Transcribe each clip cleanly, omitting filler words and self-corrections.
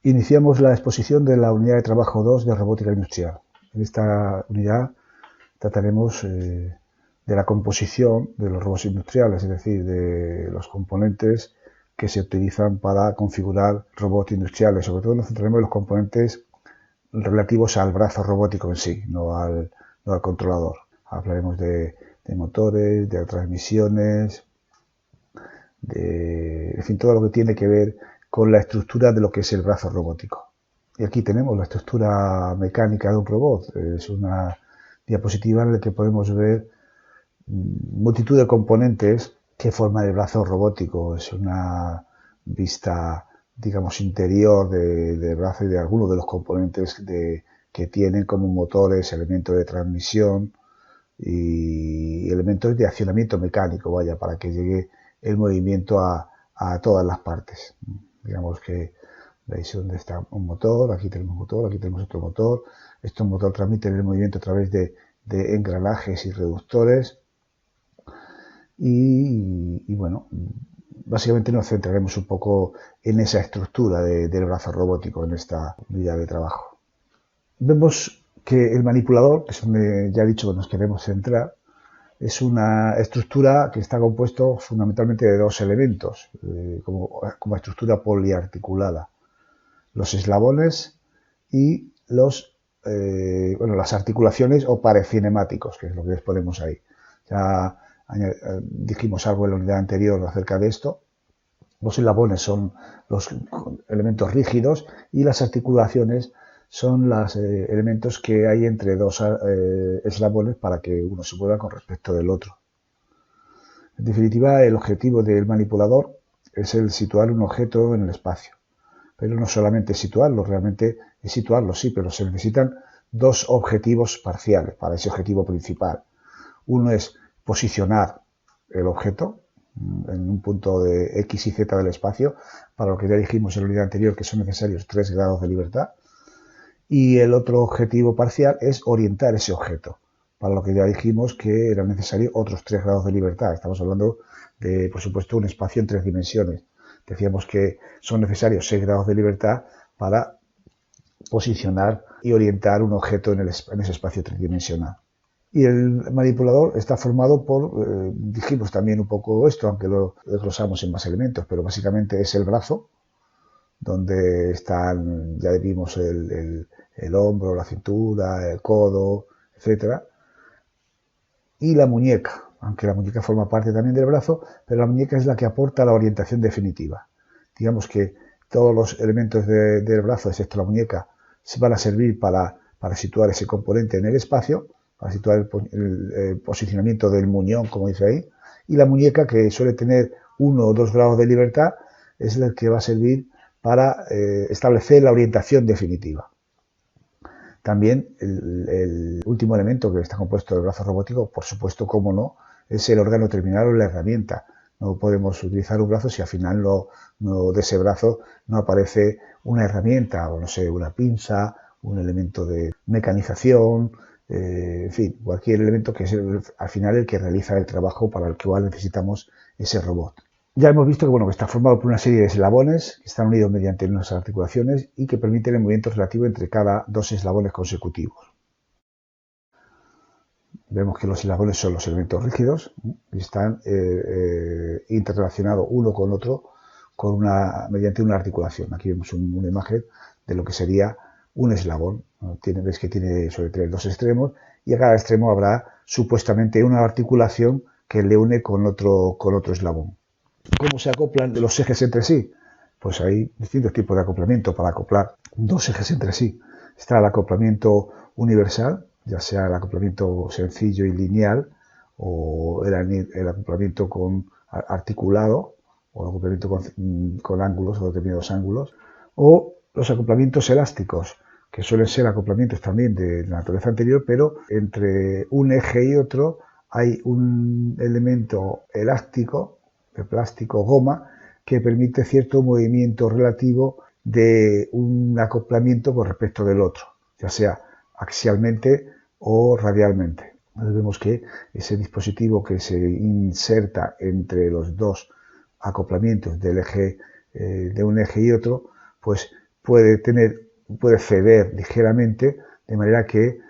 Iniciamos la exposición de la unidad de trabajo 2 de robótica industrial. En esta unidad trataremos de la composición de los robots industriales, es decir, de los componentes que se utilizan para configurar robots industriales. Sobre todo nos centraremos en los componentes relativos al brazo robótico en sí, no al controlador. Hablaremos de motores, de transmisiones, en fin, todo lo que tiene que ver con la estructura de lo que es el brazo robótico. Y aquí tenemos la estructura mecánica de un robot. Es una diapositiva en la que podemos ver multitud de componentes que forman el brazo robótico. Es una vista, digamos, interior del brazo y de algunos de los componentes que tienen como motores, elementos de transmisión y elementos de accionamiento mecánico, vaya, para que llegue el movimiento a todas las partes. Digamos que veis dónde está un motor, aquí tenemos un motor, aquí tenemos otro motor. Estos motores transmiten el movimiento a través de engranajes y reductores. Y bueno, básicamente nos centraremos un poco en esa estructura del brazo robótico en esta unidad de trabajo. Vemos que el manipulador, que es donde ya he dicho que nos queremos centrar, es una estructura que está compuesto fundamentalmente de dos elementos, como estructura poliarticulada. Los eslabones y las articulaciones o pares cinemáticos, que es lo que les ponemos ahí. Ya dijimos algo en la unidad anterior acerca de esto. Los eslabones son los elementos rígidos y las articulaciones son los elementos que hay entre dos eslabones para que uno se mueva con respecto del otro. En definitiva, el objetivo del manipulador es el situar un objeto en el espacio. Pero no solamente situarlo, realmente es situarlo, sí, pero se necesitan dos objetivos parciales para ese objetivo principal. Uno es posicionar el objeto en un punto de X y Z del espacio, para lo que ya dijimos en la unidad anterior que son necesarios 3 grados de libertad. Y el otro objetivo parcial es orientar ese objeto, para lo que ya dijimos que era necesario otros 3 grados de libertad. Estamos hablando de, por supuesto, un espacio en 3 dimensiones. Decíamos que son necesarios 6 grados de libertad para posicionar y orientar un objeto en ese espacio tridimensional. Y el manipulador está formado por, dijimos también un poco esto, aunque lo desglosamos en más elementos, pero básicamente es el brazo, donde están, ya vimos el hombro, la cintura, el codo, etc. Y la muñeca, aunque la muñeca forma parte también del brazo, pero la muñeca es la que aporta la orientación definitiva. Digamos que todos los elementos del brazo, excepto la muñeca, se van a servir para situar ese componente en el espacio, para situar el posicionamiento del muñón, como dice ahí, y la muñeca, que suele tener 1 o 2 grados de libertad, es la que va a servir para establecer la orientación definitiva. También el último elemento que está compuesto del brazo robótico, por supuesto, como no, es el órgano terminal o la herramienta. No podemos utilizar un brazo si al final de ese brazo no aparece una herramienta, o no sé, una pinza, un elemento de mecanización, en fin, cualquier elemento que es al final el que realiza el trabajo para el cual necesitamos ese robot. Ya hemos visto que está formado por una serie de eslabones que están unidos mediante unas articulaciones y que permiten el movimiento relativo entre cada 2 eslabones consecutivos. Vemos que los eslabones son los elementos rígidos y están interrelacionados uno con otro mediante una articulación. Aquí vemos una imagen de lo que sería un eslabón. Ves que tiene sobre 2 extremos y a cada extremo habrá supuestamente una articulación que le une con otro eslabón. ¿Cómo se acoplan los ejes entre sí? Pues hay distintos tipos de acoplamiento para acoplar 2 ejes entre sí. Está el acoplamiento universal, ya sea el acoplamiento sencillo y lineal, o el acoplamiento articulado, o el acoplamiento con ángulos o determinados ángulos, o los acoplamientos elásticos, que suelen ser acoplamientos también de la naturaleza anterior, pero entre un eje y otro hay un elemento elástico, de plástico, goma, que permite cierto movimiento relativo de un acoplamiento con respecto del otro, ya sea axialmente o radialmente. Entonces vemos que ese dispositivo que se inserta entre los dos acoplamientos del eje, de un eje y otro, pues puede ceder ligeramente, de manera que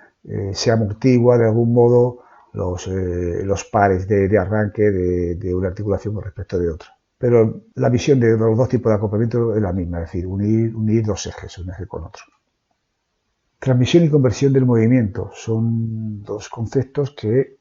se amortigua de algún modo los pares de arranque de una articulación con respecto de otra. Pero la visión de los dos tipos de acoplamiento es la misma, es decir, unir dos ejes, un eje con otro. Transmisión y conversión del movimiento son dos conceptos que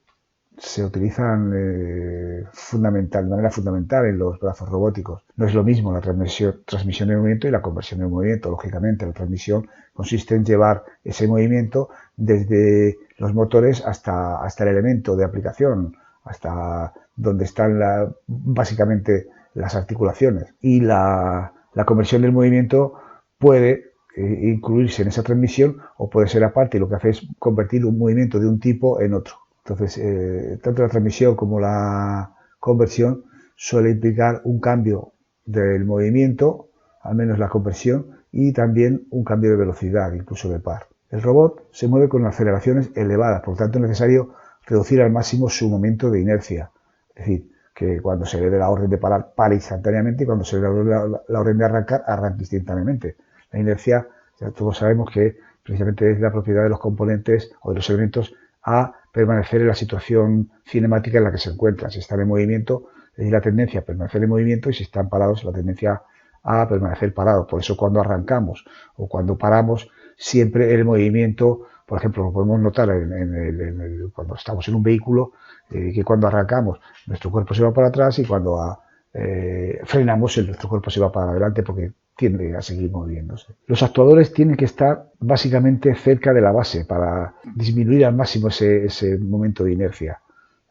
se utilizan de manera fundamental en los brazos robóticos. No es lo mismo la transmisión de movimiento y la conversión de movimiento. Lógicamente, la transmisión consiste en llevar ese movimiento desde los motores hasta el elemento de aplicación, hasta donde están básicamente las articulaciones. Y la conversión del movimiento puede incluirse en esa transmisión o puede ser aparte, y lo que hace es convertir un movimiento de un tipo en otro. Entonces, tanto la transmisión como la conversión suele implicar un cambio del movimiento, al menos la conversión, y también un cambio de velocidad, incluso de par. El robot se mueve con aceleraciones elevadas, por lo tanto es necesario reducir al máximo su momento de inercia. Es decir, que cuando se le dé la orden de parar, pare instantáneamente, y cuando se le dé la orden de arrancar, arranque instantáneamente. La inercia, ya todos sabemos que precisamente es la propiedad de los componentes o de los elementos a permanecer en la situación cinemática en la que se encuentran. Si están en movimiento, es la tendencia a permanecer en movimiento, y si están parados, la tendencia a permanecer parados. Por eso cuando arrancamos o cuando paramos, siempre el movimiento, por ejemplo, lo podemos notar cuando estamos en un vehículo, que cuando arrancamos nuestro cuerpo se va para atrás, y cuando frenamos nuestro cuerpo se va para adelante, porque tiende a seguir moviéndose. Los actuadores tienen que estar básicamente cerca de la base para disminuir al máximo ese momento de inercia.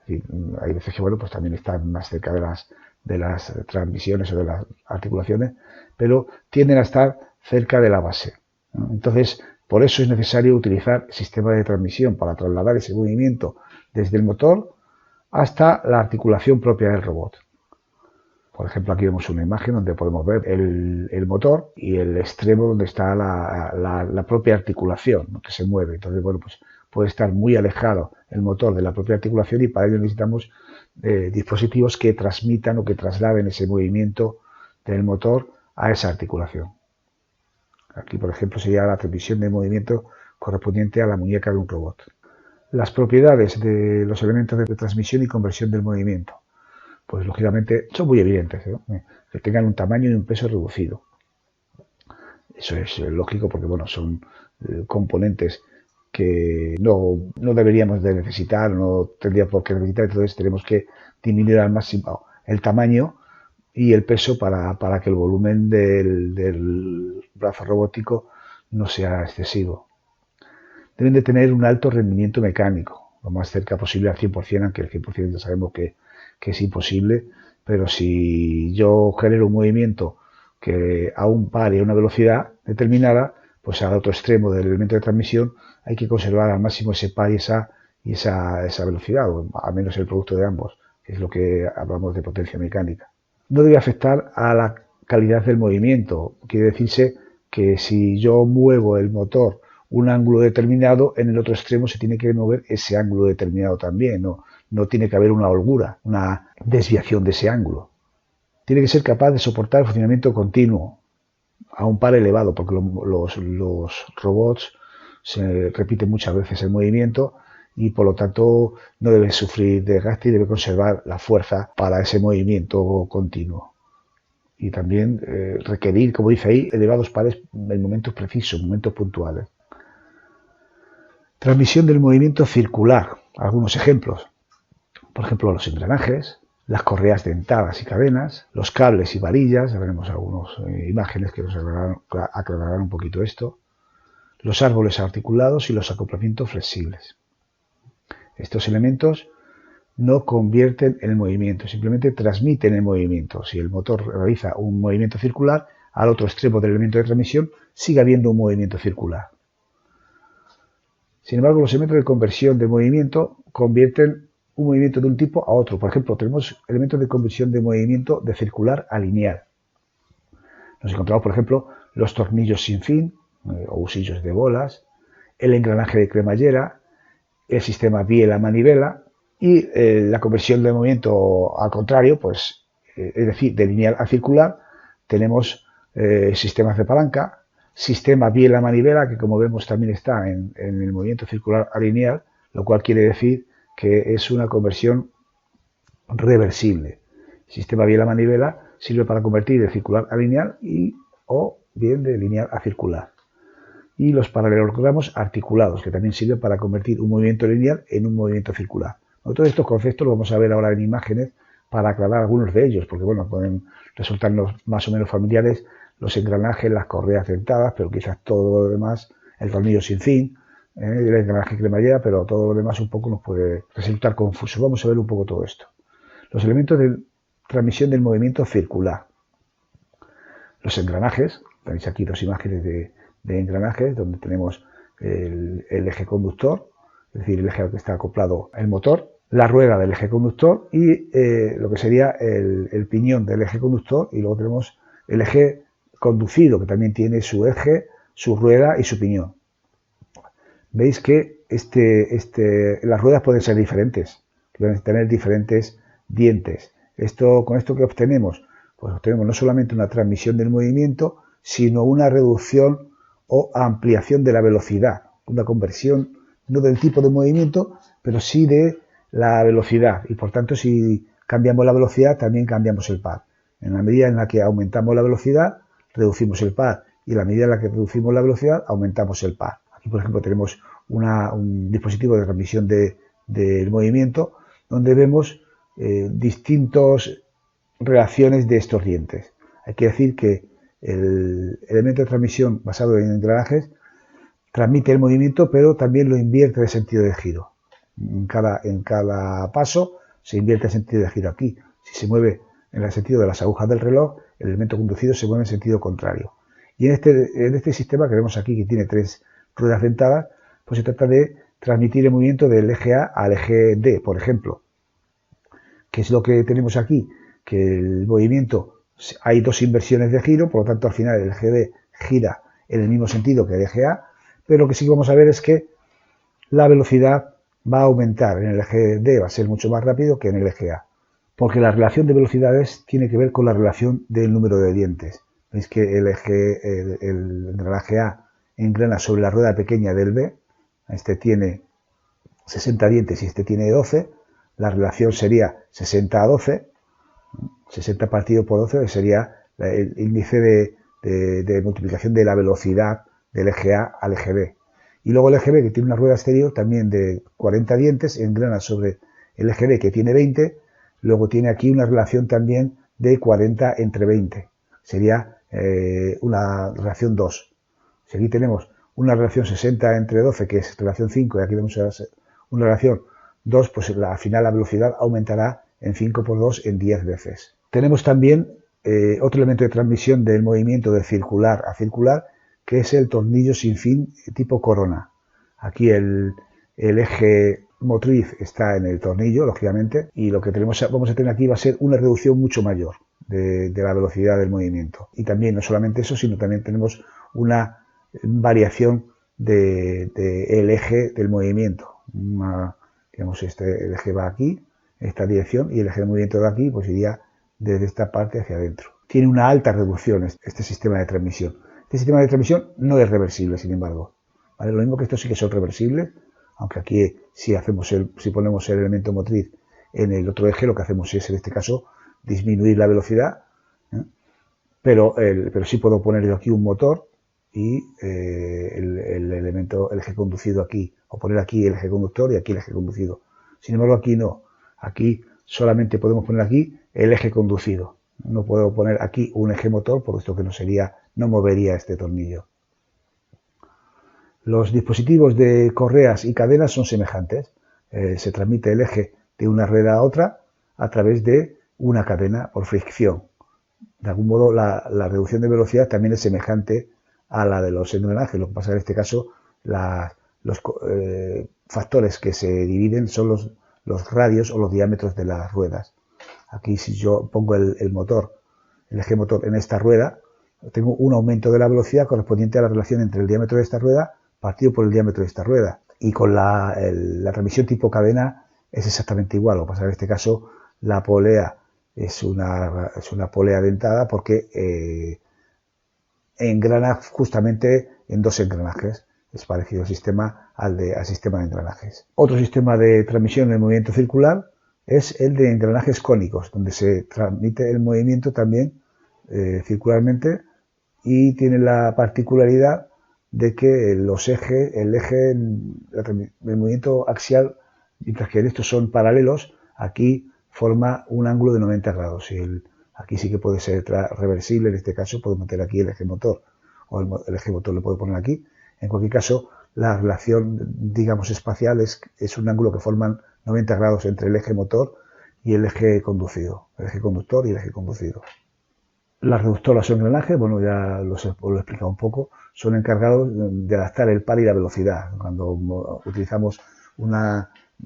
Hay veces que pues también están más cerca de las transmisiones o de las articulaciones, pero tienden a estar cerca de la base, ¿no? Entonces, por eso es necesario utilizar sistemas de transmisión para trasladar ese movimiento desde el motor hasta la articulación propia del robot. Por ejemplo, aquí vemos una imagen donde podemos ver el motor y el extremo donde está la propia articulación, ¿no?, que se mueve. Entonces, pues puede estar muy alejado el motor de la propia articulación, y para ello necesitamos dispositivos que transmitan o que trasladen ese movimiento del motor a esa articulación. Aquí, por ejemplo, sería la transmisión de movimiento correspondiente a la muñeca de un robot. Las propiedades de los elementos de transmisión y conversión del movimiento, pues lógicamente son muy evidentes, ¿no? Que tengan un tamaño y un peso reducido. Eso es lógico, porque son componentes que no deberíamos de necesitar, no tendría por qué necesitar. Entonces tenemos que disminuir al máximo el tamaño y el peso para que el volumen del brazo robótico no sea excesivo. Deben de tener un alto rendimiento mecánico, lo más cerca posible al 100%, aunque el 100% ya sabemos que es imposible, pero si yo genero un movimiento que a un par y a una velocidad determinada, pues al otro extremo del elemento de transmisión hay que conservar al máximo ese par y esa velocidad, o al menos el producto de ambos, que es lo que hablamos de potencia mecánica. No debe afectar a la calidad del movimiento. Quiere decirse que si yo muevo el motor un ángulo determinado, en el otro extremo se tiene que mover ese ángulo determinado también. No tiene que haber una holgura, una desviación de ese ángulo. Tiene que ser capaz de soportar el funcionamiento continuo a un par elevado, porque los robots se repiten muchas veces el movimiento, y por lo tanto no debe sufrir desgaste y debe conservar la fuerza para ese movimiento continuo. Y también requerir, como dice ahí, elevados pares en momentos precisos, momentos puntuales. Transmisión del movimiento circular. Algunos ejemplos. Por ejemplo, los engranajes, las correas dentadas y cadenas, los cables y varillas. Ya veremos algunas imágenes que nos aclararán un poquito esto. Los árboles articulados y los acoplamientos flexibles. Estos elementos no convierten en el movimiento, simplemente transmiten el movimiento. Si el motor realiza un movimiento circular, al otro extremo del elemento de transmisión sigue habiendo un movimiento circular. Sin embargo, los elementos de conversión de movimiento convierten un movimiento de un tipo a otro. Por ejemplo, tenemos elementos de conversión de movimiento de circular a lineal. Nos encontramos, por ejemplo, los tornillos sin fin, o husillos de bolas, el engranaje de cremallera, el sistema biela-manivela, y la conversión de movimiento al contrario, pues, es decir, de lineal a circular, tenemos sistemas de palanca, sistema biela-manivela, que como vemos también está en el movimiento circular alineal, lo cual quiere decir que es una conversión reversible. El sistema biela-manivela sirve para convertir de circular a lineal o bien de lineal a circular. Y los paralelogramos articulados, que también sirven para convertir un movimiento lineal en un movimiento circular. Todos estos conceptos los vamos a ver ahora en imágenes para aclarar algunos de ellos, porque bueno, pueden resultarnos más o menos familiares los engranajes, las correas dentadas, pero quizás todo lo demás, el tornillo sin fin, el engranaje cremallera, pero todo lo demás un poco nos puede resultar confuso. Vamos a ver un poco todo esto. Los elementos de transmisión del movimiento circular. Los engranajes, tenéis aquí dos imágenes de engranajes donde tenemos el eje conductor, es decir, el eje al que está acoplado el motor, la rueda del eje conductor y lo que sería el piñón del eje conductor, y luego tenemos el eje conducido, que también tiene su eje, su rueda y su piñón. Veis que las ruedas pueden ser diferentes, pueden tener diferentes dientes. ¿Con esto qué obtenemos? Pues obtenemos no solamente una transmisión del movimiento, sino una reducción o ampliación de la velocidad, una conversión no del tipo de movimiento, pero sí de la velocidad, y por tanto si cambiamos la velocidad también cambiamos el par. En la medida en la que aumentamos la velocidad, reducimos el par, y en la medida en la que reducimos la velocidad, aumentamos el par. Aquí, por ejemplo, tenemos un dispositivo de transmisión del movimiento donde vemos distintas relaciones de estos dientes. Hay que decir que el elemento de transmisión basado en engranajes transmite el movimiento, pero también lo invierte de sentido de giro. En cada paso se invierte el sentido de giro. Aquí, si se mueve en el sentido de las agujas del reloj, el elemento conducido se mueve en sentido contrario. Y en este sistema que vemos aquí, que tiene 3 ruedas dentadas, pues se trata de transmitir el movimiento del eje A al eje D, por ejemplo. ¿Qué es lo que tenemos aquí? Que el movimiento, hay 2 inversiones de giro, por lo tanto al final el eje D gira en el mismo sentido que el eje A, pero lo que sí que vamos a ver es que la velocidad va a aumentar en el eje D, va a ser mucho más rápido que en el eje A, porque la relación de velocidades tiene que ver con la relación del número de dientes. Veis que el engranaje A engrana sobre la rueda pequeña del B, este tiene 60 dientes y este tiene 12, la relación sería 60 a 12, 60 partido por 12 sería el índice de multiplicación de la velocidad del eje A al eje B. Y luego el eje B, que tiene una rueda exterior también de 40 dientes, engrana sobre el eje B, que tiene 20, luego tiene aquí una relación también de 40 entre 20. Sería una relación 2. Si aquí tenemos una relación 60 entre 12, que es relación 5, y aquí tenemos una relación 2, pues al final la velocidad aumentará en 5 por 2 en 10 veces. Tenemos también otro elemento de transmisión del movimiento de circular a circular, que es el tornillo sin fin tipo corona. Aquí el eje motriz está en el tornillo, lógicamente, y lo que vamos a tener aquí va a ser una reducción mucho mayor de la velocidad del movimiento. Y también, no solamente eso, sino también tenemos una variación del eje del movimiento. Digamos, el eje va aquí, en esta dirección, y el eje de movimiento de aquí pues iría desde esta parte hacia adentro. Tiene una alta reducción este sistema de transmisión. Este sistema de transmisión no es reversible, sin embargo. ¿Vale? Lo mismo que estos sí que son reversibles, aunque aquí si ponemos el elemento motriz en el otro eje, lo que hacemos es, en este caso, disminuir la velocidad, ¿eh? pero sí puedo poner yo aquí un motor y el eje conducido aquí, o poner aquí el eje conductor y aquí el eje conducido. Sin embargo, aquí no. Aquí solamente podemos poner aquí el eje conducido. No puedo poner aquí un eje motor, por esto que no movería este tornillo. Los dispositivos de correas y cadenas son semejantes. Se transmite el eje de una rueda a otra a través de una cadena por fricción. De algún modo, la reducción de velocidad también es semejante a la de los engranajes. Lo que pasa en este caso, los factores que se dividen son los radios o los diámetros de las ruedas. Aquí, si yo pongo el eje motor en esta rueda, tengo un aumento de la velocidad correspondiente a la relación entre el diámetro de esta rueda partido por el diámetro de esta rueda. Y con la transmisión tipo cadena es exactamente igual. Lo que pasa en este caso, la polea es una polea dentada porque engrana justamente en dos engranajes. Es parecido el sistema al sistema de engranajes. Otro sistema de transmisión del movimiento circular es el de engranajes cónicos, donde se transmite el movimiento también circularmente y tiene la particularidad de que el eje del movimiento axial, mientras que en estos son paralelos, aquí forma un ángulo de 90 grados. Aquí sí que puede ser reversible, en este caso puedo meter aquí el eje motor, o el eje motor lo puedo poner aquí. En cualquier caso, la relación, digamos, espacial es un ángulo que forman 90 grados entre el eje motor y el eje conducido, el eje conductor y el eje conducido. Las reductoras o engranajes, bueno, ya lo he explicado un poco, son encargados de adaptar el par y la velocidad. Cuando utilizamos un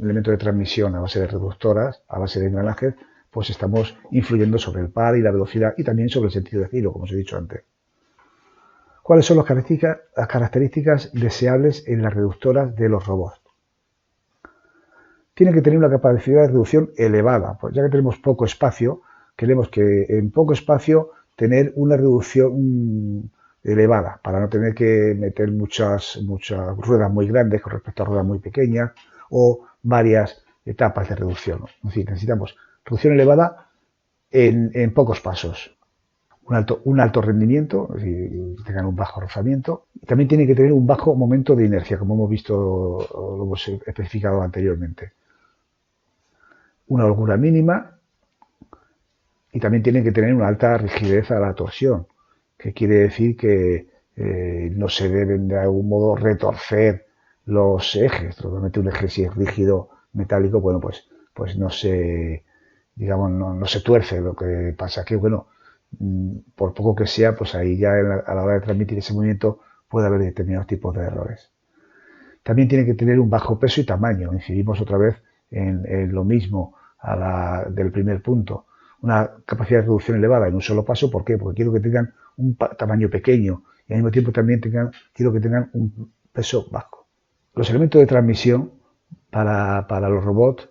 elemento de transmisión a base de reductoras, a base de engranajes, pues estamos influyendo sobre el par y la velocidad y también sobre el sentido de giro, como os he dicho antes. ¿Cuáles son las características deseables en las reductoras de los robots? Tienen que tener una capacidad de reducción elevada, pues ya que tenemos poco espacio, queremos que en poco espacio tener una reducción elevada, para no tener que meter muchas ruedas muy grandes con respecto a ruedas muy pequeñas o varias etapas de reducción. Es decir, necesitamos reducción elevada en pocos pasos. Un alto rendimiento, es decir, tengan un bajo rozamiento. También tiene que tener un bajo momento de inercia, como hemos visto, lo hemos especificado anteriormente. Una holgura mínima y también tienen que tener una alta rigidez a la torsión, que quiere decir que no se deben de algún modo retorcer los ejes. Normalmente un eje, si es rígido metálico, bueno, pues no se, digamos, no se tuerce. Lo que pasa que, bueno, por poco que sea, pues ahí ya a la hora de transmitir ese movimiento puede haber determinados tipos de errores. También tiene que tener un bajo peso y tamaño. Incidimos otra vez en lo mismo del primer punto. Una capacidad de reducción elevada en un solo paso. ¿Por qué? Porque quiero que tengan un tamaño pequeño y al mismo tiempo también quiero que tengan un peso bajo. Los elementos de transmisión para los robots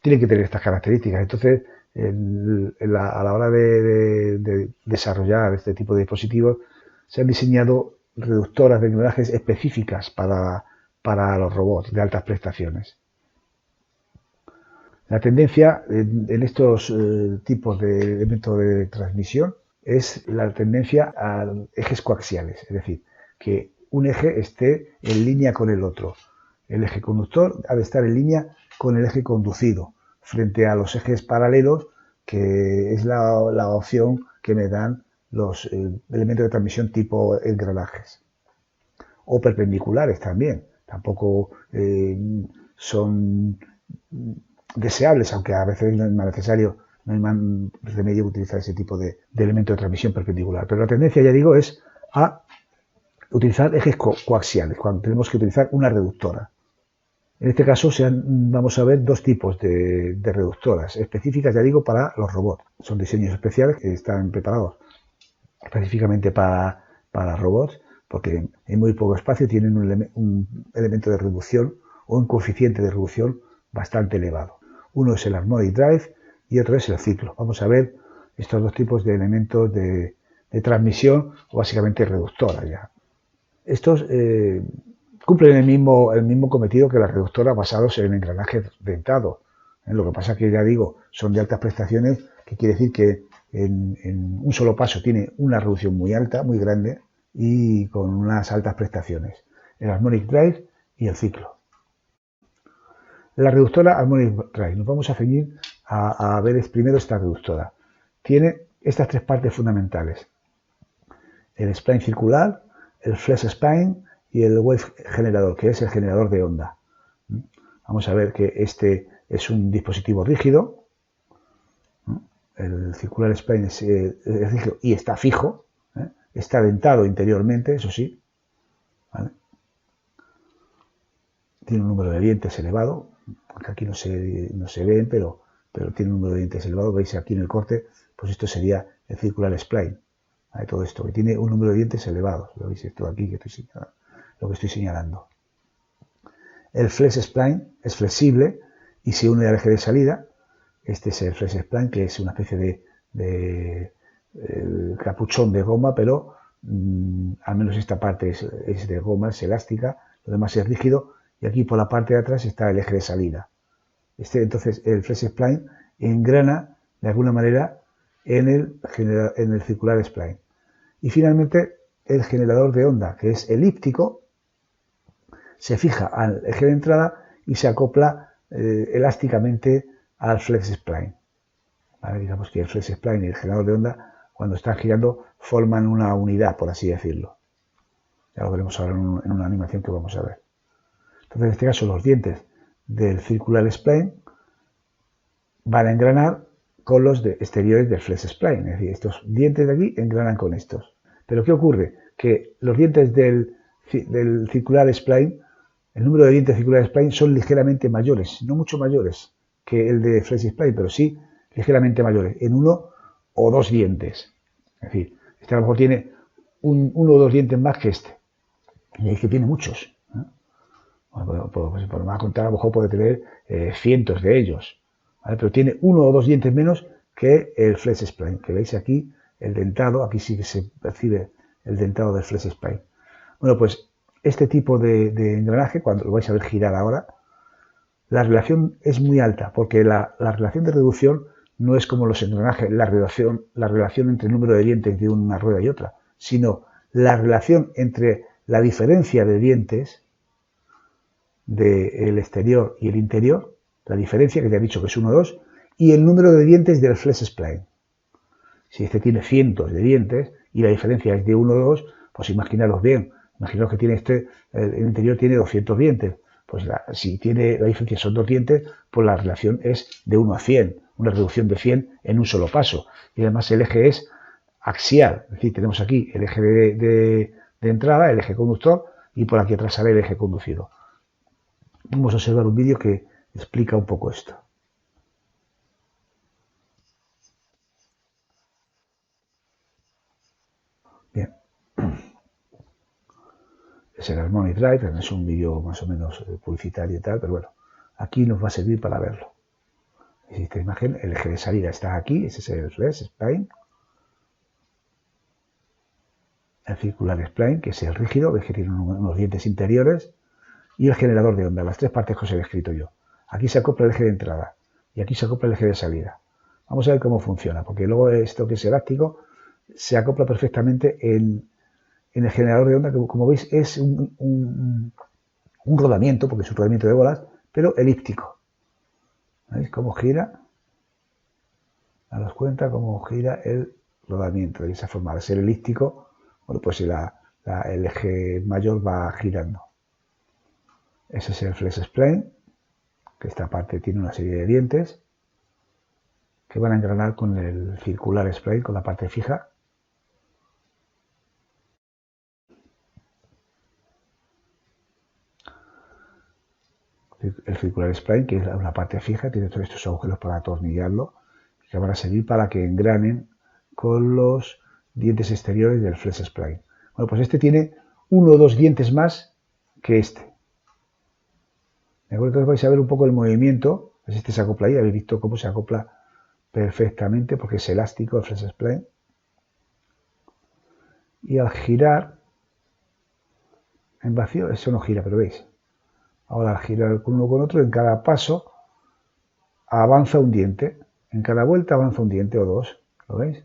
tienen que tener estas características. Entonces, a la hora de desarrollar este tipo de dispositivos, se han diseñado reductoras de engranajes específicas para los robots de altas prestaciones. La tendencia en estos tipos de elementos de transmisión es la tendencia a ejes coaxiales, es decir, que un eje esté en línea con el otro. El eje conductor ha de estar en línea con el eje conducido, frente a los ejes paralelos, que es la opción que me dan los elementos de transmisión tipo engranajes. O perpendiculares también, tampoco son deseables, aunque a veces no es más necesario, no hay más remedio que utilizar ese tipo de elemento de transmisión perpendicular. Pero la tendencia, ya digo, es a utilizar ejes coaxiales, cuando tenemos que utilizar una reductora. En este caso vamos a ver dos tipos de reductoras específicas, ya digo, para los robots. Son diseños especiales que están preparados específicamente para robots, porque en muy poco espacio tienen un elemento de reducción o un coeficiente de reducción bastante elevado. Uno es el Harmonic Drive y otro es el ciclo. Vamos a ver estos dos tipos de elementos de transmisión o básicamente reductoras ya. Estos cumplen el mismo cometido que las reductoras basados en engranajes dentados. Lo que pasa es que, ya digo, son de altas prestaciones, que quiere decir que en un solo paso tiene una reducción muy alta, muy grande, y con unas altas prestaciones. El Harmonic Drive y el ciclo. La reductora Harmonic Drive. Nos vamos a ceñir a ver primero esta reductora. Tiene estas tres partes fundamentales. El spline circular, el flex spline y el wave generador, que es el generador de onda. Vamos a ver que este es un dispositivo rígido. El circular spline es rígido y está fijo. Está dentado interiormente, eso sí. ¿Vale? Tiene un número de dientes elevado. Aquí no se ven, pero tiene un número de dientes elevado. Veis aquí en el corte, pues esto sería el circular spline. ¿Vale? Todo esto, que tiene un número de dientes elevados. Lo veis esto aquí lo que estoy señalando. El flex spline es flexible y se une al eje de salida. Este es el flex spline, que es una especie de capuchón de goma, pero al menos esta parte es de goma, es elástica, lo demás es rígido, y aquí por la parte de atrás está el eje de salida. Entonces el flex spline engrana de alguna manera en el circular spline. Y finalmente el generador de onda, que es elíptico, se fija al eje de entrada y se acopla elásticamente al flex spline. ¿Vale? Digamos que el flex spline y el generador de onda, cuando están girando, forman una unidad, por así decirlo. Ya lo veremos ahora en una animación que vamos a ver. Entonces, en este caso, los dientes del circular spline van a engranar con los exteriores del flex spline. Es decir, estos dientes de aquí engranan con estos. Pero ¿qué ocurre? Que los dientes del circular spline, el número de dientes circular spline son ligeramente mayores, no mucho mayores que el de flex spline, pero sí ligeramente mayores, en 1 o 2 dientes. Es decir, este a lo mejor tiene 1 o 2 dientes más que este. Y es que tiene muchos. Bueno, por más contar, a lo mejor puede tener cientos de ellos. ¿Vale? Pero tiene 1 o 2 dientes menos que el flex spline. Que veis aquí el dentado, aquí sí que se percibe el dentado del flex spline. Bueno, pues este tipo de engranaje, cuando lo vais a ver girar ahora, la relación es muy alta, porque la relación de reducción no es como los engranajes, la relación entre el número de dientes de una rueda y otra, sino la relación entre la diferencia de dientes del exterior y el interior, la diferencia que te he dicho que es 1 o 2, y el número de dientes del flex spline. Si este tiene cientos de dientes y la diferencia es de 1 o 2, pues imaginaros bien, imaginaros que tiene el interior tiene 200 dientes, pues si tiene la diferencia son 2 dientes, pues la relación es de 1 a 100, una reducción de 100 en un solo paso. Y además el eje es axial, es decir, tenemos aquí el eje de entrada, el eje conductor, y por aquí atrás sale el eje conducido. Vamos a observar un vídeo que explica un poco esto. Bien. Es el Harmonic Drive, es un vídeo más o menos publicitario y tal, pero bueno, aquí nos va a servir para verlo. Esta imagen, el eje de salida está aquí, ese es el flex spline. El circular spline, que es el rígido, ves que tiene unos dientes interiores, y el generador de onda, las 3 partes que os he descrito yo. Aquí se acopla el eje de entrada y aquí se acopla el eje de salida. Vamos a ver cómo funciona, porque luego esto que es elástico se acopla perfectamente en el generador de onda, que como veis es un rodamiento, porque es un rodamiento de bolas, pero elíptico. ¿Veis cómo gira? Daros cuenta cómo gira el rodamiento de esa forma. Al ser elíptico, bueno, pues el eje mayor va girando. Ese es el flex spline, que esta parte tiene una serie de dientes que van a engranar con el circular spline, con la parte fija. El circular spline, que es una parte fija, tiene todos estos agujeros para atornillarlo, que van a servir para que engranen con los dientes exteriores del flex spline. Bueno, pues este tiene 1 o 2 dientes más que este. ¿De acuerdo? Entonces vais a ver un poco el movimiento. Pues este se acopla ahí, habéis visto cómo se acopla perfectamente porque es elástico el flex spline. Y al girar en vacío, eso no gira, pero veis. Ahora al girar con uno con otro, en cada paso avanza un diente. En cada vuelta avanza un diente o 2. ¿Lo veis?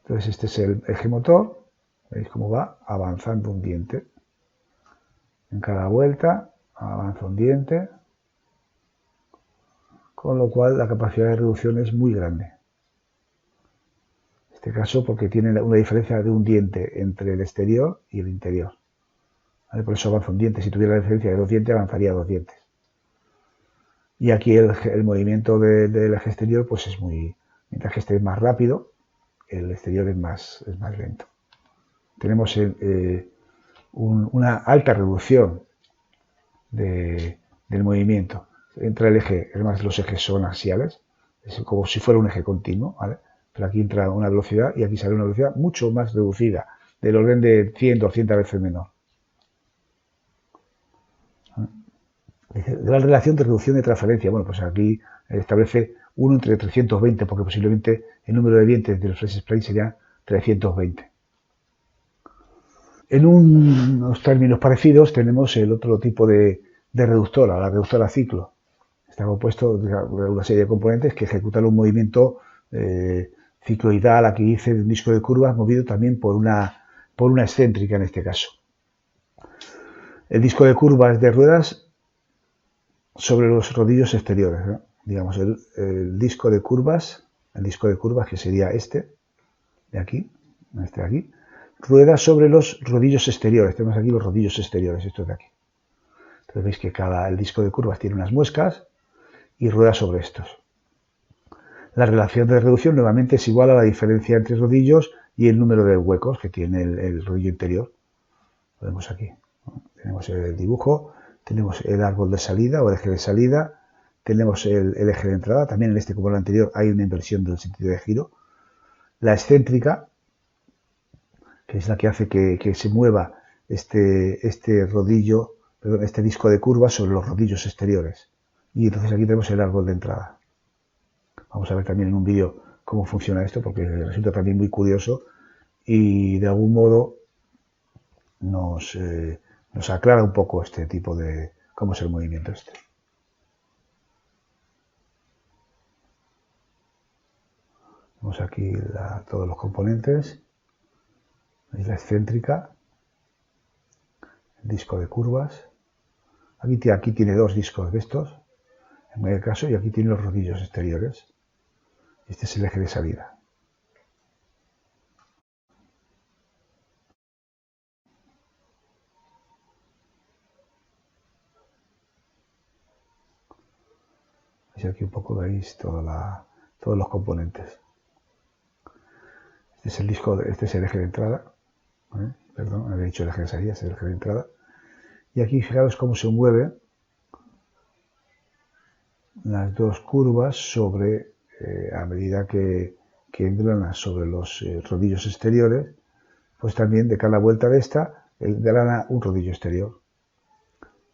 Entonces este es el eje motor. ¿Veis cómo va avanzando un diente? En cada vuelta avanza un diente, con lo cual la capacidad de reducción es muy grande. En este caso porque tiene una diferencia de un diente entre el exterior y el interior. ¿Vale? Por eso avanza un diente. Si tuviera la diferencia de 2 dientes, avanzaría 2 dientes. Y aquí el movimiento del eje exterior pues es mientras que este es más rápido, el exterior es más lento. Tenemos una alta reducción del movimiento. Entra el eje, además los ejes son axiales, es como si fuera un eje continuo, ¿vale? Pero aquí entra una velocidad y aquí sale una velocidad mucho más reducida, del orden de 100, 200 veces menor. La relación de reducción de transferencia, bueno, pues aquí establece 1 entre 320, porque posiblemente el número de dientes del flex spline sería 320. En unos términos parecidos tenemos el otro tipo de reductora, la reductora ciclo. Está compuesto de una serie de componentes que ejecutan un movimiento cicloidal, aquí dice, de un disco de curvas movido también por una excéntrica en este caso. El disco de curvas de ruedas sobre los rodillos exteriores, ¿no? Digamos, el disco de curvas que sería este de aquí, este de aquí, rueda sobre los rodillos exteriores. Tenemos aquí los rodillos exteriores, estos de aquí. Entonces veis que el disco de curvas tiene unas muescas y rueda sobre estos. La relación de reducción nuevamente es igual a la diferencia entre rodillos y el número de huecos que tiene el rodillo interior. Lo vemos aquí, ¿no? Tenemos el dibujo, tenemos el árbol de salida o el eje de salida, tenemos el eje de entrada. También en este, como en el anterior, hay una inversión del sentido de giro. La excéntrica, que es la que hace que se mueva este disco de curvas sobre los rodillos exteriores. Y entonces aquí tenemos el árbol de entrada. Vamos a ver también en un vídeo cómo funciona esto, porque resulta también muy curioso y de algún modo nos aclara un poco este tipo de cómo es el movimiento este. Vemos aquí todos los componentes. ¿Veis la excéntrica? El disco de curvas. Aquí tiene dos discos de estos, en el caso, y aquí tiene los rodillos exteriores. Este es el eje de salida. Y aquí un poco veis todos los componentes. Este es el disco, este es el eje de entrada. Perdón, había dicho el eje de salida, este es el eje de entrada. Y aquí fijaros cómo se mueven las dos curvas sobre, a medida que engrana sobre los rodillos exteriores, pues también de cada vuelta de esta, engrana un rodillo exterior.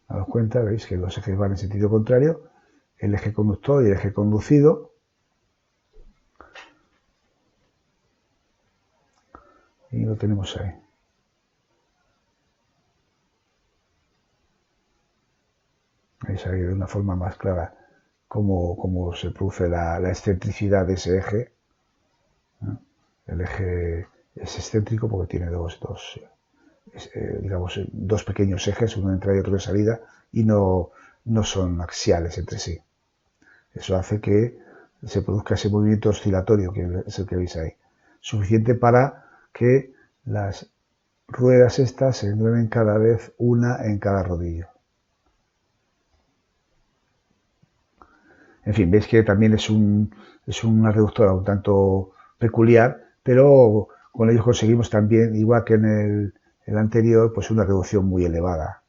Daos cuenta, veis que los ejes van en sentido contrario, el eje conductor y el eje conducido. Y lo tenemos ahí. Veis ahí de una forma más clara cómo se produce la excentricidad de ese eje, ¿no? El eje es excéntrico porque tiene dos pequeños ejes, uno de entrada y otro de salida, y no son axiales entre sí. Eso hace que se produzca ese movimiento oscilatorio, que es el que veis ahí, suficiente para que las ruedas estas se engranen cada vez una en cada rodillo. En fin, veis que también es una reductora un tanto peculiar, pero con ello conseguimos también, igual que en el anterior, pues una reducción muy elevada.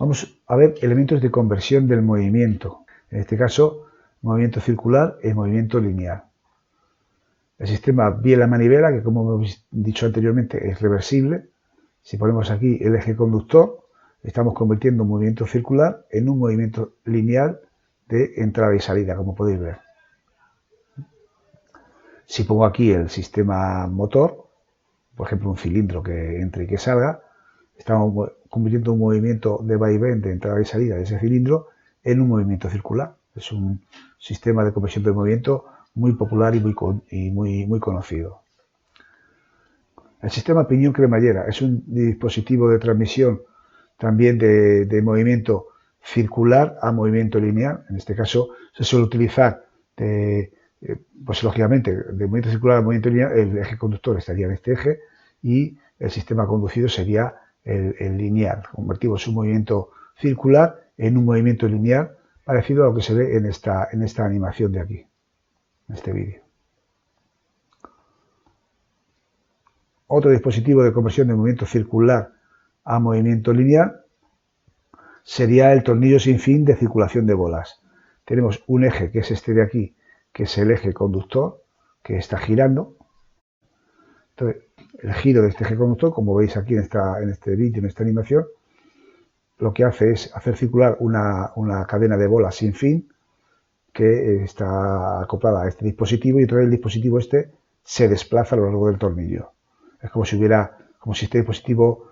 Vamos a ver elementos de conversión del movimiento. En este caso, movimiento circular y movimiento lineal. El sistema biela-manivela, que como hemos dicho anteriormente es reversible. Si ponemos aquí el eje conductor, estamos convirtiendo un movimiento circular en un movimiento lineal de entrada y salida, como podéis ver. Si pongo aquí el sistema motor, por ejemplo un cilindro que entre y que salga, estamos convirtiendo un movimiento de vaivén de entrada y salida de ese cilindro en un movimiento circular. Es un sistema de conversión de movimiento muy popular y muy conocido. El sistema piñón-cremallera es un dispositivo de transmisión también de movimiento circular a movimiento lineal. En este caso se suele utilizar, pues lógicamente, de movimiento circular a movimiento lineal, el eje conductor estaría en este eje y el sistema conducido sería el lineal. Convertimos un movimiento circular en un movimiento lineal, parecido a lo que se ve en esta animación de aquí, en este vídeo. Otro dispositivo de conversión de movimiento circular a movimiento lineal sería el tornillo sin fin de circulación de bolas. Tenemos un eje que es este de aquí, que es el eje conductor, que está girando. Entonces, el giro de este eje conductor, como veis aquí en este vídeo, en esta animación, lo que hace es hacer circular una cadena de bolas sin fin que está acoplada a este dispositivo, y entonces el dispositivo este se desplaza a lo largo del tornillo. Es como si este dispositivo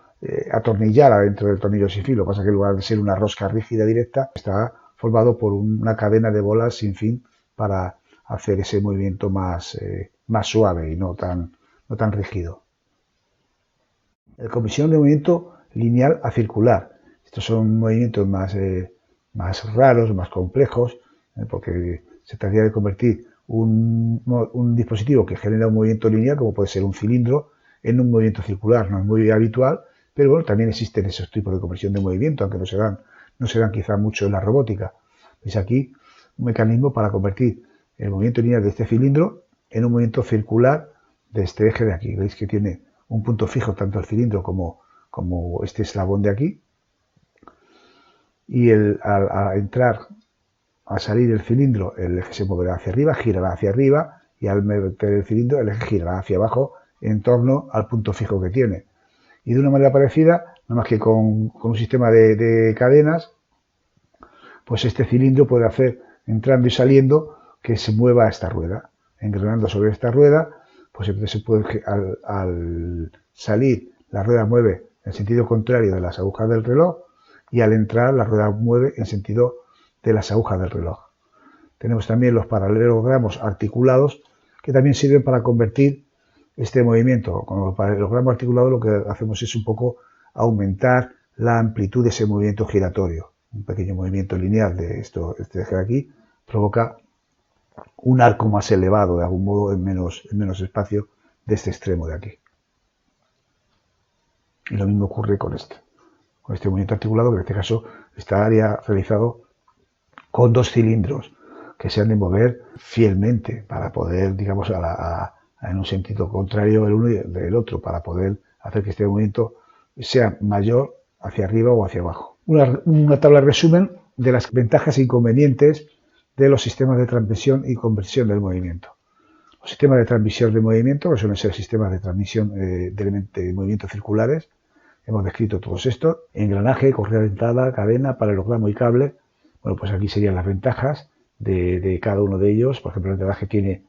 atornillara dentro del tornillo sin filo. Lo que pasa es que en lugar de ser una rosca rígida directa, está formado por una cadena de bolas sin fin para hacer ese movimiento más suave y no tan rígido. Conversión de movimiento lineal a circular. Estos son movimientos más raros, más complejos, porque se trataría de convertir un dispositivo que genera un movimiento lineal, como puede ser un cilindro, en un movimiento circular. No es muy habitual, pero bueno, también existen esos tipos de conversión de movimiento, aunque no se dan quizá mucho en la robótica. Veis aquí un mecanismo para convertir el movimiento lineal de este cilindro en un movimiento circular de este eje de aquí. Veis que tiene un punto fijo tanto el cilindro como este eslabón de aquí. Y al salir el cilindro, el eje se moverá hacia arriba, girará hacia arriba, y al meter el cilindro, el eje girará hacia abajo en torno al punto fijo que tiene. Y de una manera parecida, nada más que con un sistema de cadenas, pues este cilindro puede hacer, entrando y saliendo, que se mueva esta rueda. Engranando sobre esta rueda, pues entonces al salir, la rueda mueve en sentido contrario de las agujas del reloj, y al entrar, la rueda mueve en sentido de las agujas del reloj. Tenemos también los paralelogramos articulados, que también sirven para convertir este movimiento. Con los paralelogramos articulados lo que hacemos es un poco aumentar la amplitud de ese movimiento giratorio. Un pequeño movimiento lineal de este eje de aquí provoca un arco más elevado, de algún modo en menos espacio de este extremo de aquí. Y lo mismo ocurre con este movimiento articulado, que en este caso estaría realizado con dos cilindros que se han de mover fielmente para poder, digamos, en un sentido contrario el uno y del otro, para poder hacer que este movimiento sea mayor hacia arriba o hacia abajo. Una tabla de resumen de las ventajas e inconvenientes de los sistemas de transmisión y conversión del movimiento. Los sistemas de transmisión de movimiento, que suelen ser sistemas de transmisión de movimientos circulares, hemos descrito todos estos: engranaje, correa dentada, cadena, paralelogramo y cable. Bueno, pues aquí serían las ventajas de cada uno de ellos. Por ejemplo, el engranaje tiene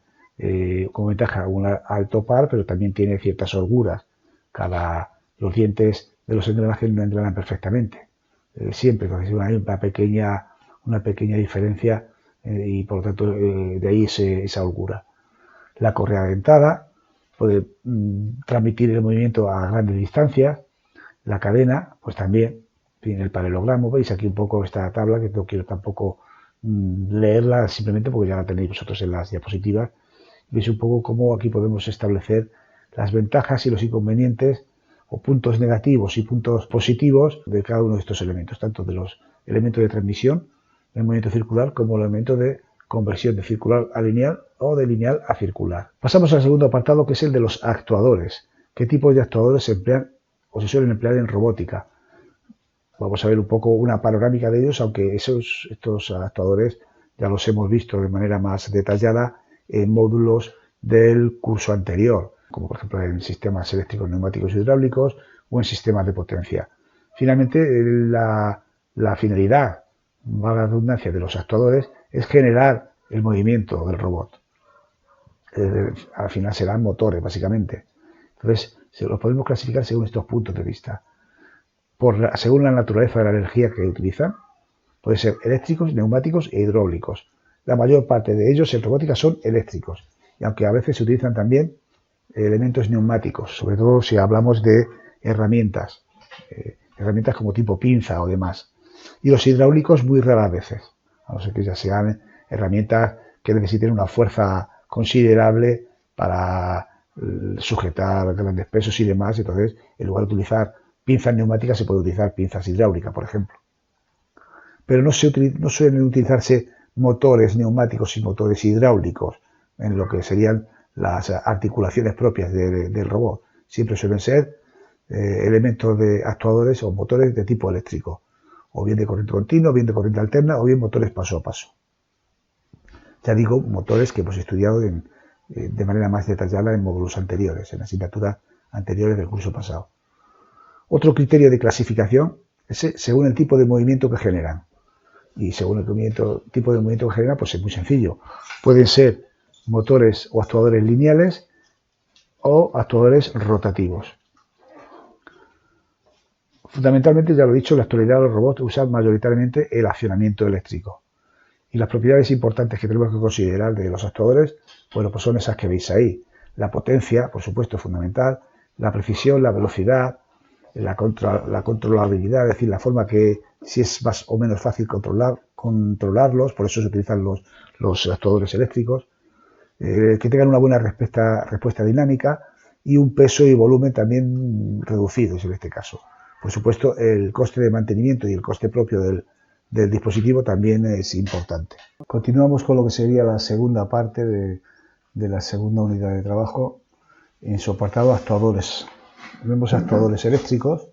como ventaja un alto par, pero también tiene ciertas holguras. Los dientes de los engranajes no engranan perfectamente. Siempre, entonces hay una pequeña diferencia y por lo tanto de ahí esa holgura. La correa dentada puede transmitir el movimiento a grandes distancias. La cadena, pues también, en el paralelogramo, veis aquí un poco esta tabla, que no quiero tampoco leerla simplemente porque ya la tenéis vosotros en las diapositivas. Veis un poco cómo aquí podemos establecer las ventajas y los inconvenientes, o puntos negativos y puntos positivos de cada uno de estos elementos, tanto de los elementos de transmisión del movimiento circular como el elemento de conversión de circular a lineal o de lineal a circular. Pasamos al segundo apartado, que es el de los actuadores. ¿Qué tipos de actuadores se emplean o se suelen emplear en robótica? Vamos a ver un poco una panorámica de ellos, aunque estos actuadores ya los hemos visto de manera más detallada en módulos del curso anterior, como por ejemplo en sistemas eléctricos, neumáticos y hidráulicos o en sistemas de potencia. Finalmente, la finalidad, valga la redundancia, de los actuadores es generar el movimiento del robot. Al final serán motores, básicamente. Entonces, los podemos clasificar según estos puntos de vista. Según la naturaleza de la energía que utilizan, pueden ser eléctricos, neumáticos e hidráulicos. La mayor parte de ellos en robótica son eléctricos, y aunque a veces se utilizan también elementos neumáticos, sobre todo si hablamos de herramientas como tipo pinza o demás. Y los hidráulicos muy raras veces, a no ser que ya sean herramientas que necesiten una fuerza considerable para sujetar grandes pesos y demás. Entonces, en lugar de utilizar pinzas neumáticas, se puede utilizar pinzas hidráulicas, por ejemplo. Pero no suelen utilizarse motores neumáticos y motores hidráulicos en lo que serían las articulaciones propias del robot. Siempre suelen ser elementos de actuadores o motores de tipo eléctrico, o bien de corriente continua, o bien de corriente alterna, o bien motores paso a paso. Ya digo, motores que hemos estudiado de manera más detallada en módulos anteriores, en asignaturas anteriores del curso pasado. Otro criterio de clasificación es según el tipo de movimiento que generan. Y según el tipo de movimiento que generan, pues es muy sencillo. Pueden ser motores o actuadores lineales, o actuadores rotativos. Fundamentalmente, ya lo he dicho, en la actualidad los robots usan mayoritariamente el accionamiento eléctrico. Y las propiedades importantes que tenemos que considerar de los actuadores, bueno, pues son esas que veis ahí. La potencia, por supuesto, es fundamental, la precisión, la velocidad, la controlabilidad, es decir, la forma que si es más o menos fácil controlarlos, por eso se utilizan los actuadores eléctricos, que tengan una buena respuesta dinámica y un peso y volumen también reducidos en este caso. Por supuesto, el coste de mantenimiento y el coste propio del dispositivo también es importante. Continuamos con lo que sería la segunda parte de la segunda unidad de trabajo en su apartado actuadores. Vemos actuadores eléctricos.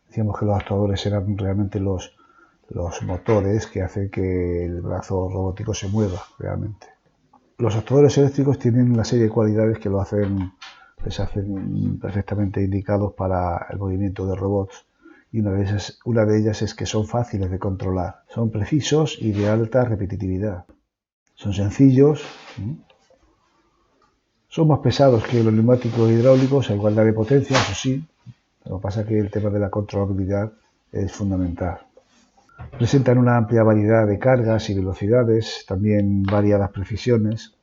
Decíamos que los actuadores eran realmente los motores que hacen que el brazo robótico se mueva realmente. Los actuadores eléctricos tienen una serie de cualidades que les hacen perfectamente indicados para el movimiento de robots, y una de ellas es que son fáciles de controlar, son precisos y de alta repetitividad, son sencillos, son más pesados que los neumáticos hidráulicos a igualdad de potencia, eso sí, lo que pasa es que el tema de la controlabilidad es fundamental. Presentan una amplia variedad de cargas y velocidades, también variadas precisiones.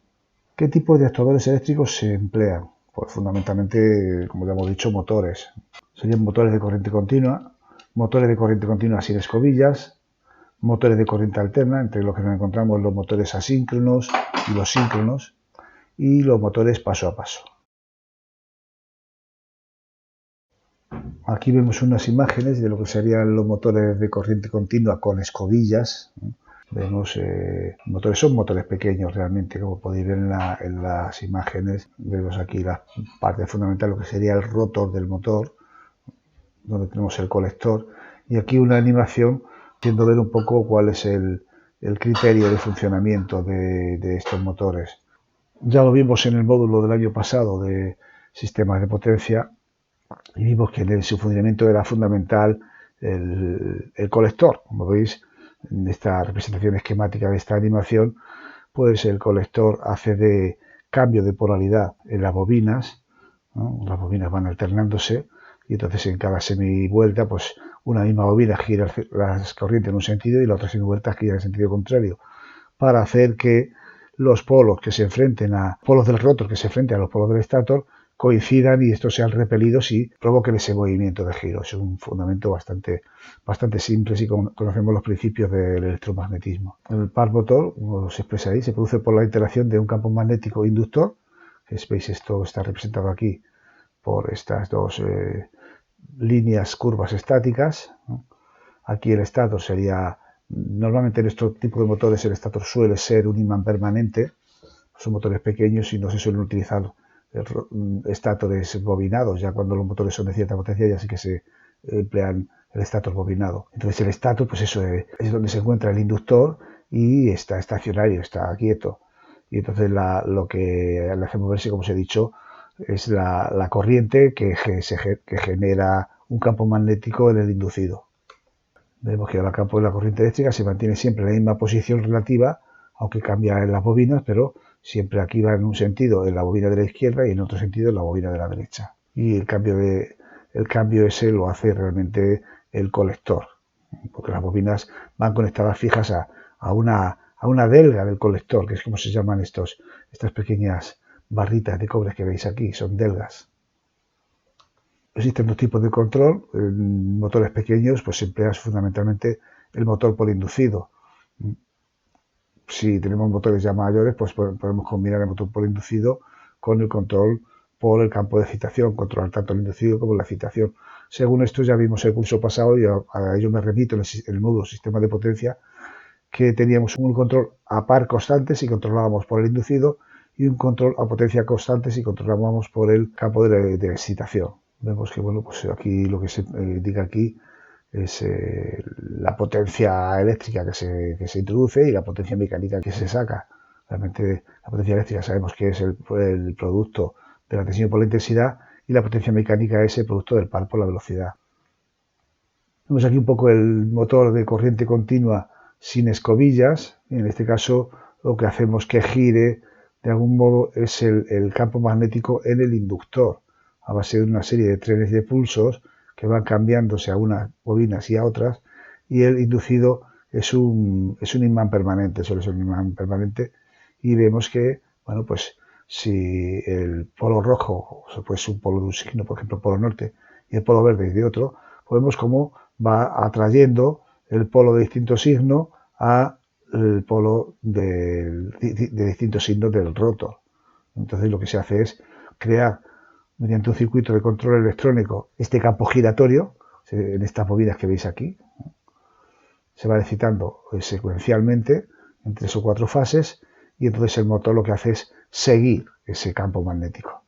¿Qué tipos de actuadores eléctricos se emplean? Pues fundamentalmente, como ya hemos dicho, motores. Serían motores de corriente continua sin escobillas, motores de corriente alterna, entre los que nos encontramos los motores asíncronos y los síncronos, y los motores paso a paso. Aquí vemos unas imágenes de lo que serían los motores de corriente continua con escobillas. Vemos, son motores pequeños realmente, como podéis ver en las imágenes. Vemos aquí la parte fundamental, lo que sería el rotor del motor, donde tenemos el colector. Y aquí una animación, haciendo ver un poco cuál es el criterio de funcionamiento de estos motores. Ya lo vimos en el módulo del año pasado de sistemas de potencia, y vimos que en su funcionamiento era fundamental el colector. Como veis en esta representación esquemática de esta animación, pues el colector hace de cambio de polaridad en las bobinas, ¿no? Las bobinas van alternándose y entonces en cada semivuelta pues una misma bobina gira las corrientes en un sentido y la otra semivuelta gira en sentido contrario, para hacer que los polos que se enfrenten polos del rotor que se enfrenten a los polos del estator coincidan y estos sean repelidos y provoquen ese movimiento de giro. Es un fundamento bastante simple si conocemos los principios del electromagnetismo. El par motor, como se expresa ahí, se produce por la interacción de un campo magnético inductor, que veis esto está representado aquí por estas dos líneas curvas estáticas, ¿no? Aquí el estator sería, normalmente en este tipo de motores el estator suele ser un imán permanente, son motores pequeños y no se suelen utilizar estatores bobinados. Ya cuando los motores son de cierta potencia ya sí que se emplean el estator bobinado. Entonces el estator, pues eso es donde se encuentra el inductor y está estacionario, está quieto. Y entonces lo que le hace moverse, como os he dicho, es la corriente que genera un campo magnético en el inducido. Vemos que el campo de la corriente eléctrica se mantiene siempre en la misma posición relativa, aunque cambia en las bobinas, pero siempre aquí va en un sentido en la bobina de la izquierda y en otro sentido en la bobina de la derecha. Y el cambio ese lo hace realmente el colector, porque las bobinas van conectadas fijas a una delga del colector, que es como se llaman estas pequeñas barritas de cobre que veis aquí, son delgas. Existen dos tipos de control. En motores pequeños pues se emplea fundamentalmente el motor por inducido. Si tenemos motores ya mayores, pues podemos combinar el motor por inducido con el control por el campo de excitación, controlar tanto el inducido como la excitación. Según esto ya vimos el curso pasado, y a ello me remito en el módulo sistema de potencia, que teníamos un control a par constante si controlábamos por el inducido y un control a potencia constante si controlábamos por el campo de excitación. Vemos que bueno, pues aquí lo que se indica aquí es la potencia eléctrica que se introduce y la potencia mecánica que se saca. Realmente la potencia eléctrica sabemos que es el producto de la tensión por la intensidad y la potencia mecánica es el producto del par por la velocidad. Vemos aquí un poco el motor de corriente continua sin escobillas. En este caso lo que hacemos es que gire de algún modo es el campo magnético en el inductor, a base de una serie de trenes de pulsos que van cambiándose a unas bobinas y a otras, y el inducido es un imán permanente, suele ser un imán permanente, y vemos que, bueno, pues si el polo rojo puede ser un polo de un signo, por ejemplo, polo norte, y el polo verde es de otro, pues vemos cómo va atrayendo el polo de distinto signo a el polo de distintos signos del rotor. Entonces lo que se hace es crear, mediante un circuito de control electrónico, este campo giratorio, en estas bobinas que veis aquí, se va excitando secuencialmente en 3 o 4 fases, y entonces el motor lo que hace es seguir ese campo magnético.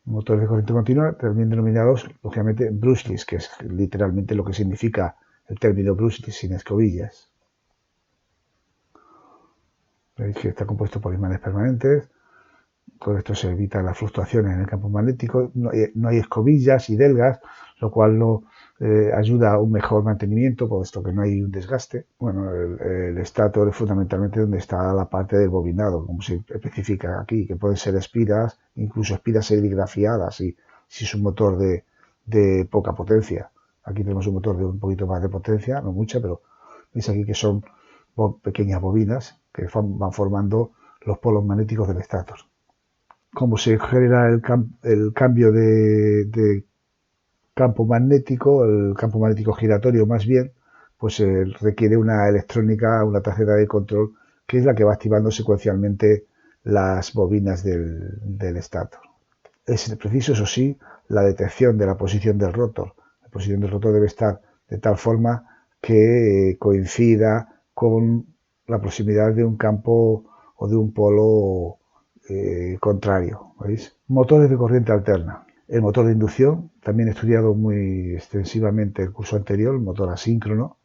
Motores de corriente continua, también denominados, lógicamente, brushless, que es literalmente lo que significa el término brushless, sin escobillas. Veis que está compuesto por imanes permanentes. Con esto se evitan las fluctuaciones en el campo magnético. No hay escobillas y delgas, lo cual no ayuda a un mejor mantenimiento, puesto que no hay un desgaste. Bueno, el estator es fundamentalmente donde está la parte del bobinado, como se especifica aquí, que pueden ser espiras, incluso espiras serigrafiadas, si es un motor de poca potencia. Aquí tenemos un motor de un poquito más de potencia, no mucha, pero veis aquí que son pequeñas bobinas que van formando los polos magnéticos del estator. Como se genera el cambio de campo magnético giratorio más bien, pues requiere una electrónica, una tarjeta de control, que es la que va activando secuencialmente las bobinas del estator. Es preciso, eso sí, la detección de la posición del rotor. La posición del rotor debe estar de tal forma que coincida con la proximidad de un campo o de un polo contrario. ¿Veis? Motores de corriente alterna. El motor de inducción, también estudiado muy extensivamente el curso anterior, el motor asíncrono,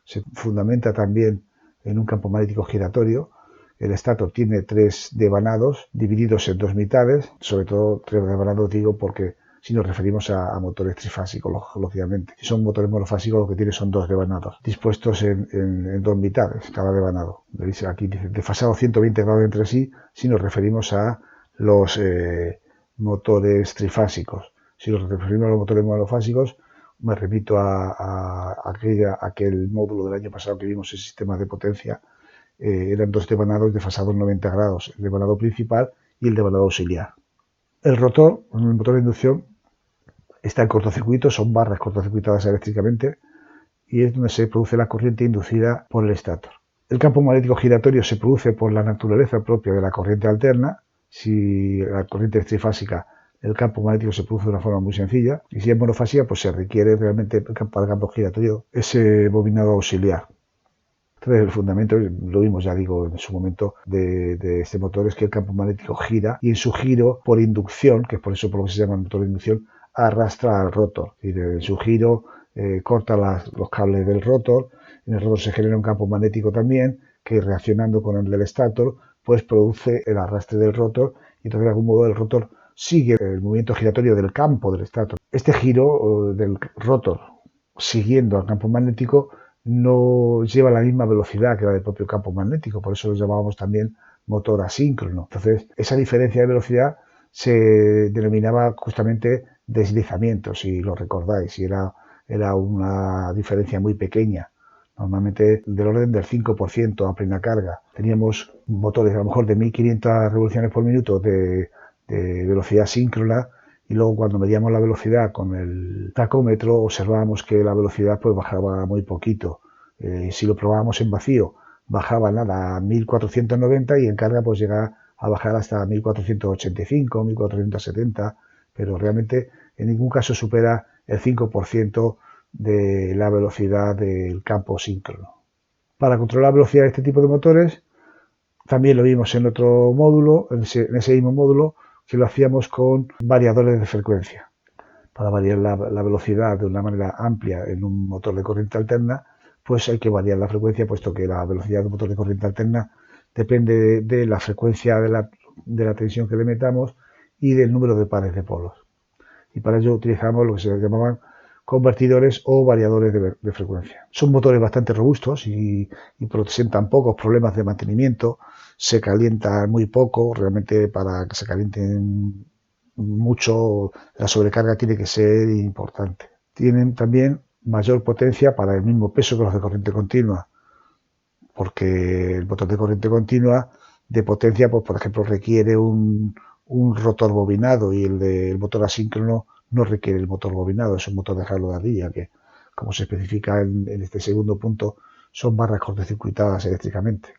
se fundamenta también en un campo magnético giratorio. El estator tiene 3 devanados divididos en 2 mitades, sobre todo 3 devanados digo porque si nos referimos a motores trifásicos, lógicamente. Si son motores monofásicos, lo que tiene son 2 devanados, dispuestos en 2 mitades, cada devanado. ¿Veis? Aquí dice desfasado 120 grados entre sí, si nos referimos a los motores trifásicos. Si nos referimos a los motores monofásicos, me remito a aquel módulo del año pasado que vimos en sistemas de potencia. Eran 2 devanados desfasados 90 grados, el devanado principal y el devanado auxiliar. El rotor, en el motor de inducción, está en cortocircuito, son barras cortocircuitadas eléctricamente, y es donde se produce la corriente inducida por el estator. El campo magnético giratorio se produce por la naturaleza propia de la corriente alterna. Si la corriente es trifásica, el campo magnético se produce de una forma muy sencilla, y si es monofásica, pues se requiere realmente para el campo giratorio ese bobinado auxiliar. Entonces, el fundamento, lo vimos ya digo en su momento, de este motor es que el campo magnético gira, y en su giro por inducción, que es por eso por lo que se llama motor de inducción, arrastra al rotor. Es decir, en su giro corta los cables del rotor, en el rotor se genera un campo magnético también, que reaccionando con el del estator, pues produce el arrastre del rotor, y entonces de algún modo el rotor sigue el movimiento giratorio del campo del estator. Este giro del rotor siguiendo al campo magnético no lleva la misma velocidad que la del propio campo magnético, por eso lo llamábamos también motor asíncrono. Entonces, esa diferencia de velocidad se denominaba justamente deslizamiento, si lo recordáis, y era una diferencia muy pequeña, normalmente del orden del 5% a plena carga. Teníamos motores a lo mejor de 1500 revoluciones por minuto de velocidad síncrona, y luego cuando medíamos la velocidad con el tacómetro observábamos que la velocidad pues bajaba muy poquito. Si lo probábamos en vacío bajaba nada a 1490, y en carga pues llega a bajar hasta 1485, 1470, pero realmente en ningún caso supera el 5% de la velocidad del campo síncrono. Para controlar la velocidad de este tipo de motores también lo vimos en otro módulo, en ese mismo módulo, que lo hacíamos con variadores de frecuencia. Para variar la velocidad de una manera amplia en un motor de corriente alterna, pues hay que variar la frecuencia, puesto que la velocidad de un motor de corriente alterna depende de la frecuencia de la tensión que le metamos y del número de pares de polos. Y para ello utilizamos lo que se llamaban convertidores o variadores de frecuencia. Son motores bastante robustos y presentan pocos problemas de mantenimiento, se calientan muy poco, realmente para que se calienten mucho la sobrecarga tiene que ser importante. Tienen también mayor potencia para el mismo peso que los de corriente continua, porque el motor de corriente continua de potencia, pues por ejemplo, requiere un rotor bobinado y el motor asíncrono no requiere el motor bobinado, es un motor de Halo de ardilla que, como se especifica en este segundo punto, son barras cortocircuitadas eléctricamente.